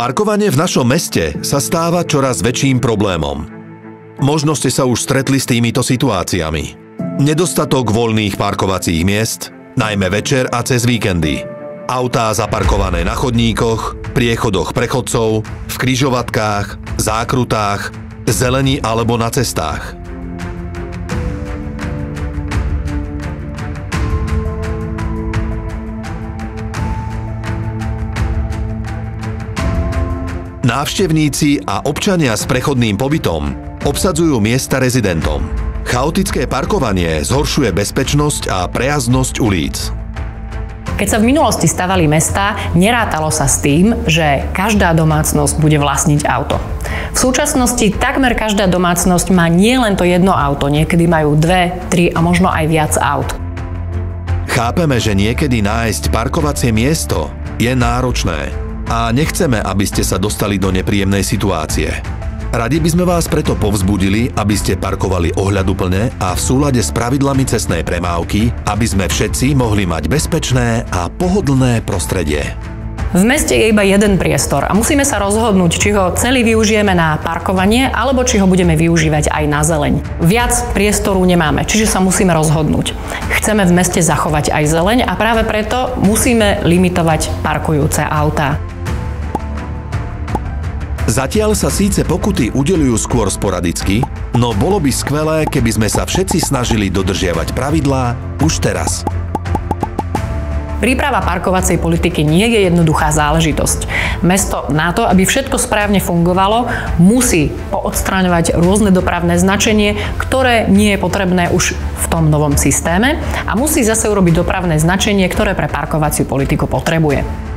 Parkovanie v našom meste sa stáva čoraz väčším problémom. Možno ste sa už stretli s týmito situáciami. Nedostatok voľných parkovacích miest, najmä večer a cez víkendy. Autá zaparkované na chodníkoch, priechodoch pre chodcov, v križovatkách, zákrutách, zelení alebo na cestách. Návštevníci a občania s prechodným pobytom obsadzujú miesta rezidentom. Chaotické parkovanie zhoršuje bezpečnosť a prejazdnosť ulic. Keď sa v minulosti stavali mestá, nerátalo sa s tým, že každá domácnosť bude vlastniť auto. V súčasnosti takmer každá domácnosť má nielen to jedno auto, niekedy majú 2, 3 a možno aj viac aut. Chápeme, že niekedy nájsť parkovacie miesto je náročné a nechceme, aby ste sa dostali do nepríjemnej situácie. Radi by sme vás preto povzbudili, aby ste parkovali ohľaduplne a v súlade s pravidlami cestnej premávky, aby sme všetci mohli mať bezpečné a pohodlné prostredie. V meste je iba jeden priestor a musíme sa rozhodnúť, či ho celý využijeme na parkovanie, alebo či ho budeme využívať aj na zeleň. Viac priestoru nemáme, čiže sa musíme rozhodnúť. Chceme v meste zachovať aj zeleň a práve preto musíme limitovať parkujúce autá. Zatiaľ sa síce pokuty udeľujú skôr sporadicky, no bolo by skvelé, keby sme sa všetci snažili dodržiavať pravidlá už teraz. Príprava parkovacej politiky nie je jednoduchá záležitosť. Mesto na to, aby všetko správne fungovalo, musí poodstraňovať rôzne dopravné značenie, ktoré nie je potrebné už v tom novom systéme a musí zase urobiť dopravné značenie, ktoré pre parkovaciu politiku potrebuje.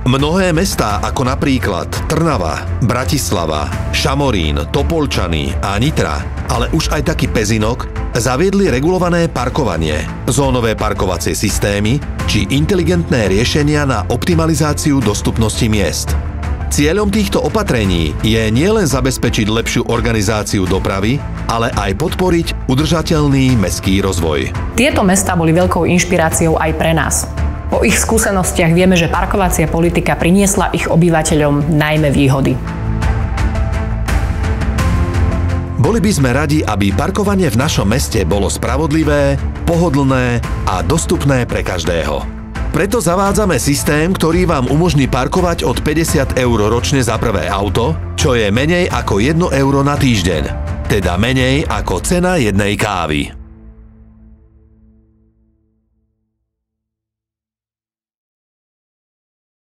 Mnohé mestá, ako napríklad Trnava, Bratislava, Šamorín, Topolčany a Nitra, ale už aj taký Pezinok, zaviedli regulované parkovanie, zónové parkovacie systémy či inteligentné riešenia na optimalizáciu dostupnosti miest. Cieľom týchto opatrení je nielen zabezpečiť lepšiu organizáciu dopravy, ale aj podporiť udržateľný mestský rozvoj. Tieto mestá boli veľkou inšpiráciou aj pre nás. Po ich skúsenostiach vieme, že parkovacia politika priniesla ich obyvateľom najmä výhody. Boli by sme radi, aby parkovanie v našom meste bolo spravodlivé, pohodlné a dostupné pre každého. Preto zavádzame systém, ktorý vám umožní parkovať od 50 eur ročne za prvé auto, čo je menej ako 1 euro na týždeň, teda menej ako cena jednej kávy.